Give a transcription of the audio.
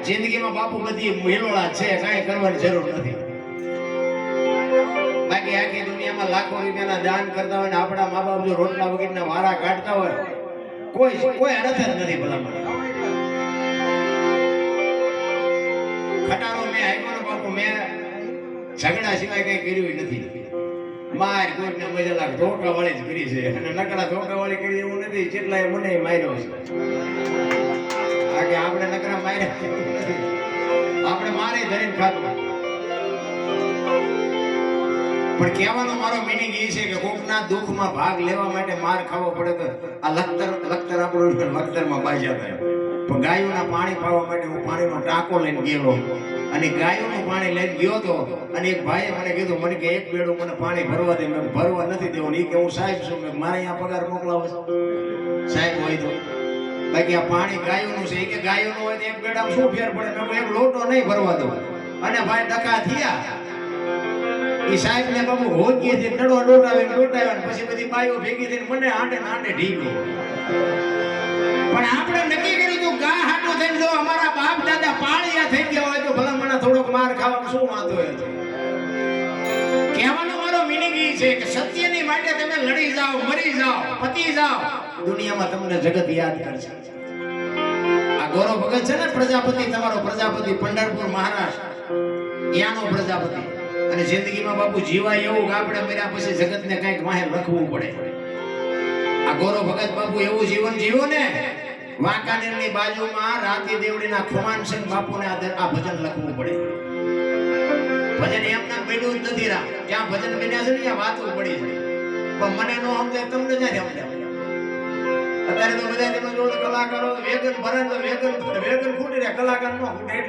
જિંદગીમાં બાપુ બધી હિલોળા છે, કાંઈ કરવાની જરૂર નથી. બાકી આખી દુનિયામાં લાખો રૂપિયાના દાન કરતા હોય ને આપણા મા બાપ જો રોટલા વગરના વારા કાઢતા હોય, કોઈ અડત જ નથી. ભલામણ ખટારો મેં આપ્યો ને બાપુ, મેં ઝઘડા સિવાય કઈ કર્યું નથી. માર કોઈને મજા લાગે ધોકા વાળી જ કરી છે, અને નકડા ધોકા વાળી કરી એવું નથી. જેટલા મને માર્યો છે, આગે આપણે નકરા માર્યા નથી, આપણે મારે ધરીને ખાતું. પણ કહેવાનો મારો મિનિંગ એ છે કે કોકના દુઃખમાં ભાગ લેવા માટે માર ખાવો પડે તો આ લખતર આપણું લખતરમાં બાજ્યા થાય. પણ ગાયોના પાણી પાવા માટે હું પાણીનો ટાંકો લઈને ગયેલો, અને ગાયોનું પાણી લઈને ગયો હતો, અને એક ભાઈએ મને કીધું, મને કે એક બેડું મને પાણી ભરવા દે. મેં ભરવા નથી દેવું. એ કે હું સાહેબ છું, મારે અહીંયા પગાર મોકલાવો સાહેબ હોય તો. બાકી આ પાણી ગાયોનું છે, કે ગાયોનું હોય તો એક બેડામાં શું ફેર પડે? મેં એક લોટો નહીં ભરવા દઉં. અને ભાઈ ડકા થયા. એ સાહેબ ને બાબુ હોજી થી નડો ડોટાવ્યા, પછી બધી બાઈઓ ભેગી થઈને મને આંડે ઢીકલો. પણ આપણે નક્કી કર્યું હતું ગા હાટું થઈને જો અમારા બાપ દાદા પાળિયા થઈ ગયા હોય તો ભલા મને થોડોક માર ખાવાનું શું વાંધો હતો? કહેવાનો મારો મિનિંગ એ છે કે સત્યની માટે તમે લડી જાઓ, મરી જાઓ, પતી જાઓ, દુનિયામાં તમને જગત યાદ કરશે. આ ગૌરવ ભગત છે ને પ્રજાપતિ, તમારો પ્રજાપતિ પંઢરપુર મહારાષ્ટ્ર યાનો પ્રજાપતિ. અને જિંદગીમાં બાપુ જીવાય એવું કે આપણે મર્યા પછી જગતને કંઈક વાહે લખવું પડે. આ ગૌરવ ભગત બાપુ એવું જીવન જીવો ને, વાંકાનેરની બાજુમાં રાતી દેવડીના ખુમાનસિંહ બાપુને આ ભજન લખવું પડે. ભજન એમના બન્યું જ નથી. ત્યાં ભજન બન્યા છે ને ત્યાં વાતો પડી છે, પણ મને નો સમજાય, તમને નથી સમજાય. અત્યારે તો બધા તમે જો કલાકારો વેગન ભરે તો વેગન ખૂટી રહ્યા, કલાકાર નો ખૂટે એટલા